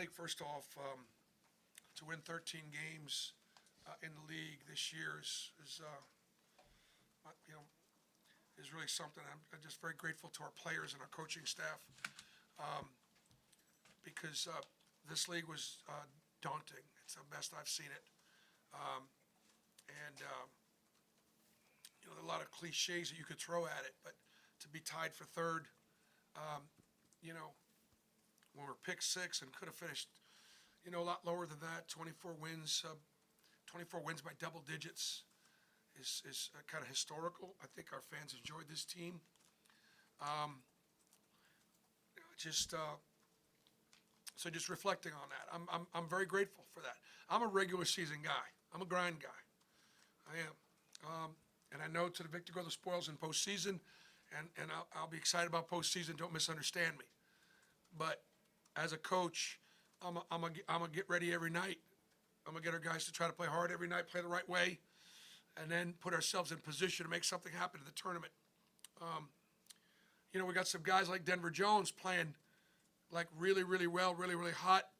think first off, to win 13 games in the league this year is you know, is really something. I'm just very grateful to our players and our coaching staff, because this league was daunting. It's the best I've seen it. And you know, there are a lot of cliches that you could throw at it, but to be tied for third, you know, when we're picked six and could have finished, you know, a lot lower than that, 24 wins by double digits is kind of historical. I think our fans enjoyed this team. So just reflecting on that, I'm very grateful for that. I'm a regular season guy. I'm a grind guy. I am. And I know to the victor go the spoils in postseason, and I'll be excited about postseason. Don't misunderstand me. But as a coach, I'm gonna get ready every night. I'm gonna get our guys to try to play hard every night, play the right way, and then put ourselves in position to make something happen in the tournament. You know, we got some guys like Denver Jones playing like really, really well, really, really hot.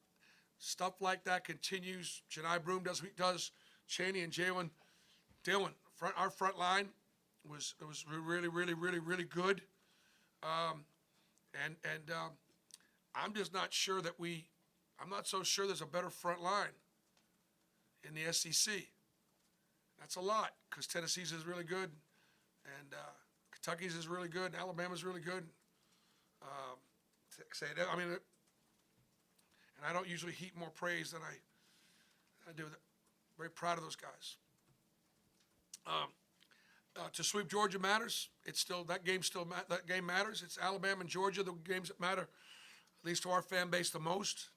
Stuff like that continues. Janai Broom does what he does. Chaney and Jalen Dillon. Our front line was really, really, really, really good. I'm just not sure that I'm not so sure there's a better front line in the SEC. That's a lot, because Tennessee's is really good, and Kentucky's is really good, and Alabama's really good. I mean, and I don't usually heap more praise than I do. Very proud of those guys. To sweep Georgia matters. That game matters. It's Alabama and Georgia, the games that matter, at least to our fan base, the most.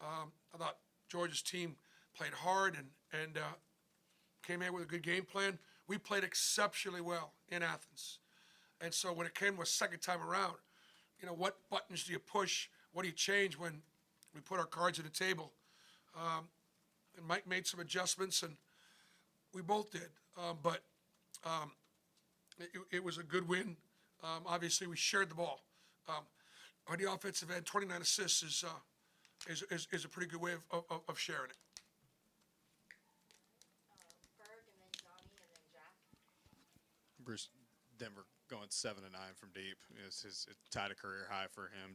I thought Georgia's team played hard and came in with a good game plan. We played exceptionally well in Athens. And so when it came to a second time around, you know, what buttons do you push? What do you change when we put our cards on the table? And Mike made some adjustments, and we both did. But it was a good win. Obviously, we shared the ball. On the offensive end, 29 assists is a pretty good way of sharing it. Berg, and then Johnny, and then Jack. Bruce, Denver going 7-9 from deep is tied a career high for him.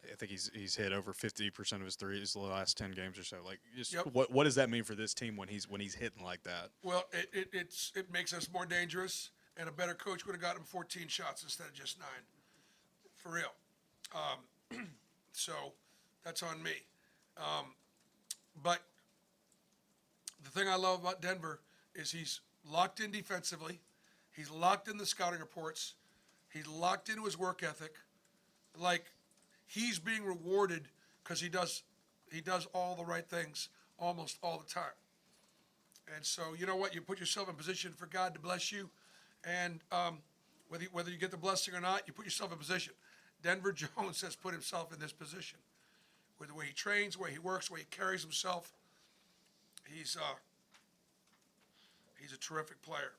I think he's hit over 50% of his threes the last 10 games or so. Like, Yep. What does that mean for this team when he's hitting like that? Well, it makes us more dangerous, and a better coach would have got him 14 shots instead of just 9. For real. So that's on me. But the thing I love about Denver is he's locked in defensively. He's locked in the scouting reports. He's locked into his work ethic. Like, he's being rewarded because he does all the right things almost all the time. And so, you know what? You put yourself in position for God to bless you. And whether you get the blessing or not, you put yourself in position. Denver Jones has put himself in this position with the way he trains, the way he works, the way he carries himself. He's a terrific player.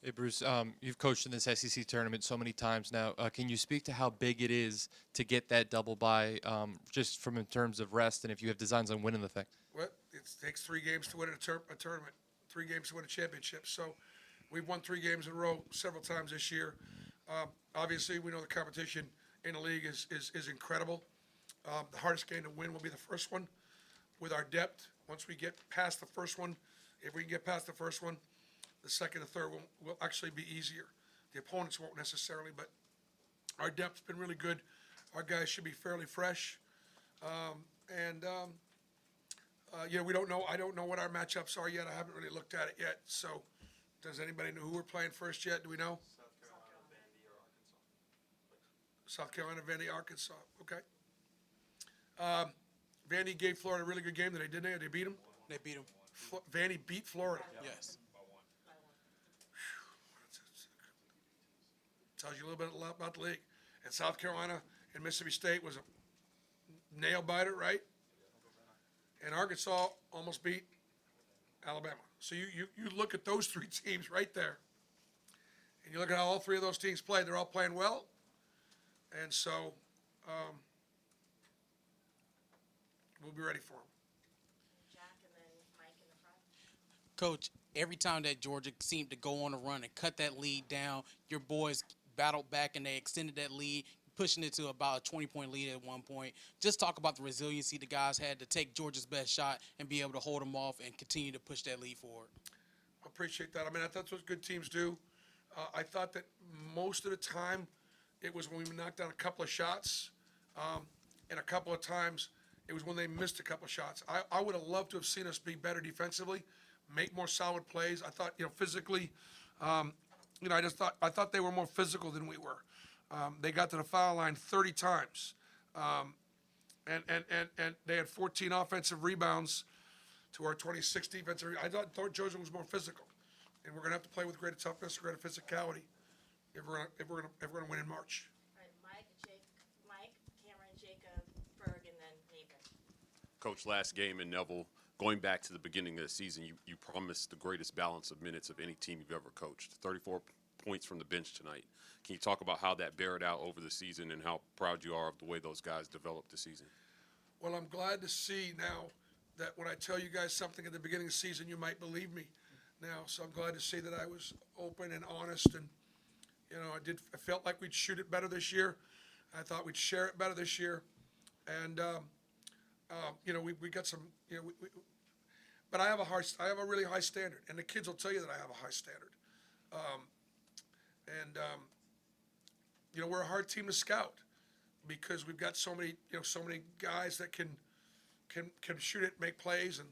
Hey, Bruce, you've coached in this SEC tournament so many times now. Can you speak to how big it is to get that double bye, just from in terms of rest, and if you have designs on winning the thing? Well, it takes 3 games to win a tournament, 3 games to win a championship. So we've won 3 games in a row several times this year. Obviously, we know the competition in the league is incredible. The hardest game to win will be the first one. With our depth, once we get past the first one, if we can get past the first one, the second and third will actually be easier. The opponents won't necessarily, but our depth's been really good. Our guys should be fairly fresh. You know, we don't know. I don't know what our matchups are yet. I haven't really looked at it yet. So, does anybody know who we're playing first yet? Do we know? South Carolina, Vandy, Arkansas. Okay. Vandy gave Florida a really good game today, didn't they? They beat them? They beat them. Vandy beat Florida. Yes. Tells you a little bit about the league. And South Carolina and Mississippi State was a nail biter, right? And Arkansas almost beat Alabama. So you look at those 3 teams right there, and you look at how all 3 of those teams played. They're all playing well. And so we'll be ready for them. Jack and then Mike in the front. Coach, every time that Georgia seemed to go on a run and cut that lead down, your boys battled back and they extended that lead, pushing it to about a 20-point lead at one point. Just talk about the resiliency the guys had to take Georgia's best shot and be able to hold them off and continue to push that lead forward. I appreciate that. I mean, that's what good teams do. I thought that most of the time it was when we knocked down a couple of shots, and a couple of times it was when they missed a couple of shots. I would have loved to have seen us be better defensively, make more solid plays. I thought, physically, I thought they were more physical than we were. They got to the foul line 30 times, and they had 14 offensive rebounds to our 26 defensive. I thought Georgia was more physical, and we're going to have to play with greater toughness, greater physicality, if we're going to win in March. All right, Mike, Cameron, Jacob, Berg, and then Nathan. Coach, last game in Neville, going back to the beginning of the season, you promised the greatest balance of minutes of any team you've ever coached. 34 points from the bench tonight. Can you talk about how that bared out over the season and how proud you are of the way those guys developed the season? Well, I'm glad to see now that when I tell you guys something at the beginning of the season, you might believe me now. So I'm glad to see that I was open and honest, and I felt like we'd shoot it better this year. I thought we'd share it better this year, and we got some. But I have a really high standard, and the kids will tell you that I have a high standard. We're a hard team to scout because we've got so many guys that can shoot it, make plays, and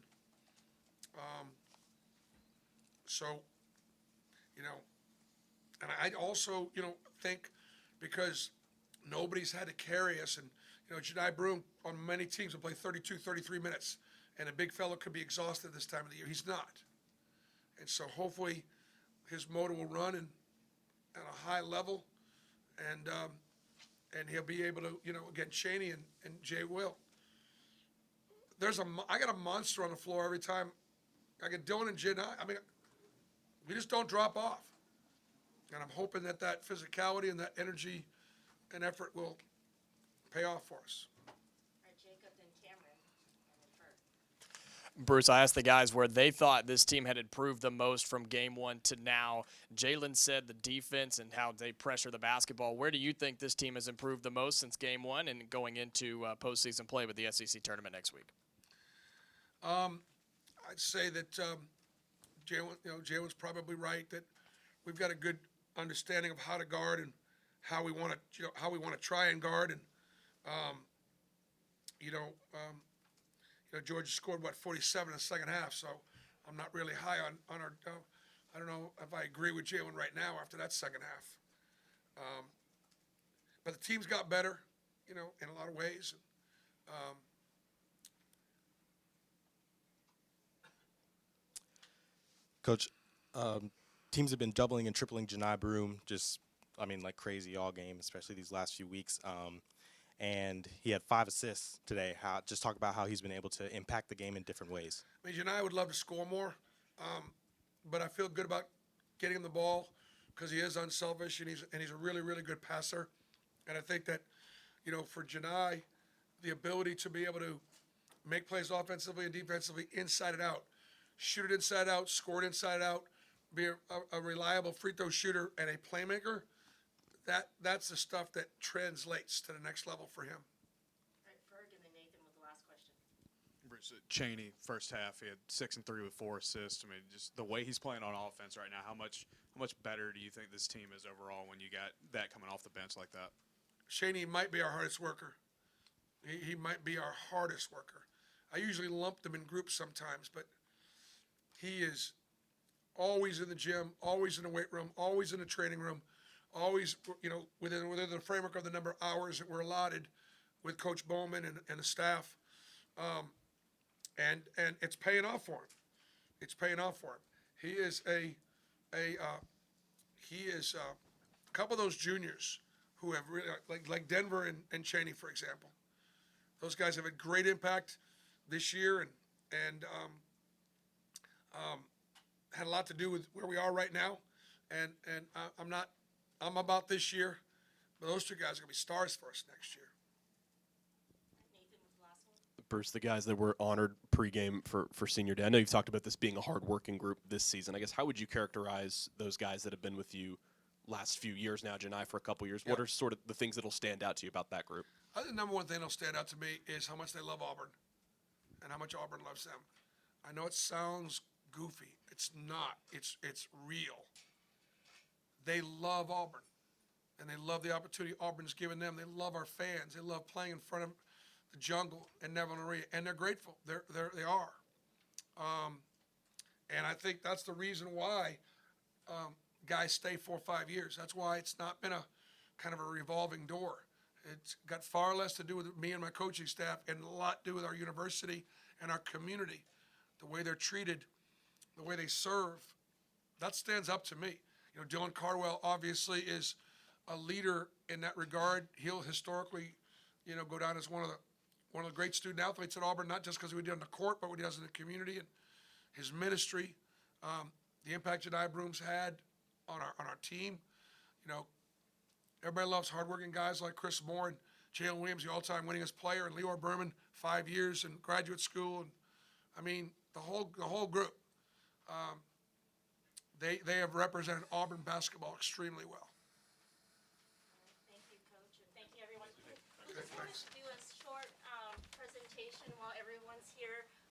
and I also think because nobody's had to carry us, and Jedi Broom on many teams will play 32, 33 minutes, and a big fellow could be exhausted this time of the year. He's not, and so hopefully his motor will run at a high level, and he'll be able to again Cheney and Jay will. I got a monster on the floor every time. I get Dylan and Jay. I mean, we just don't drop off, and I'm hoping that physicality and that energy and effort will pay off for us. All right, Jacob, then Cameron, and then Berg. Bruce, I asked the guys where they thought this team had improved the most from game one to now. Jalen said the defense and how they pressure the basketball. Where do you think this team has improved the most since game one and going into postseason play with the SEC tournament next week? I'd say that Jalen's probably right that we've got a good understanding of how to guard and how we want to try and guard, and Georgia scored 47 in the second half, so I'm not really high on our. I don't know if I agree with Jalen right now after that second half. But the team's got better, in a lot of ways. Coach, teams have been doubling and tripling Janai Broom like crazy all game, especially these last few weeks. And he had 5 assists today. Just talk about how he's been able to impact the game in different ways. I mean, Janai would love to score more, but I feel good about getting him the ball because he is unselfish and he's a really, really good passer. And I think that, for Janai, the ability to be able to make plays offensively and defensively inside and out, shoot it inside out, score it inside out, be a reliable free throw shooter and a playmaker, that's the stuff that translates to the next level for him. All right, Berg, and then Nathan with the last question. Bruce, Cheney, first half, he had 6 and 3 with 4 assists. I mean, just the way he's playing on offense right now, how much better do you think this team is overall when you got that coming off the bench like that? Cheney might be our hardest worker. He might be our hardest worker. I usually lump them in groups sometimes, but he is always in the gym, always in the weight room, always in the training room, always, within the framework of the number of hours that were allotted with Coach Bowman and the staff. And it's paying off for him. It's paying off for him. He is a couple of those juniors who have really, like Denver and Cheney, for example. Those guys have a great impact this year and had a lot to do with where we are right now. And I'm about this year, but those 2 guys are going to be stars for us next year. Nathan with the last one. Bruce, the guys that were honored pregame for Senior Day. I know you've talked about this being a hard-working group this season. I guess how would you characterize those guys that have been with you last few years now, Janai for a couple years? What are sort of the things that'll stand out to you about that group? I think the number one thing that'll stand out to me is how much they love Auburn and how much Auburn loves them. I know it sounds goofy. It's not. It's real. They love Auburn, and they love the opportunity Auburn's given them. They love our fans. They love playing in front of the jungle and Neville Arena, and they're grateful. They are. And I think that's the reason why guys stay 4 or 5 years. That's why it's not been a kind of a revolving door. It's got far less to do with me and my coaching staff and a lot to do with our university and our community, the way they're treated, the way they serve. That stands up to me. You know, Dylan Cardwell obviously is a leader in that regard. He'll historically, you know, go down as one of the great student athletes at Auburn, not just because of what he did on the court, but what he does in the community and his ministry, the impact Janai Broom's had on our team. You know, everybody loves hardworking guys like Chris Moore and Jalen Williams, the all-time winningest player, and Leor Berman, 5 years in graduate school, and I mean the whole group. They have represented Auburn basketball extremely well. Thank you, Coach, and thank you, everyone. Okay, thanks.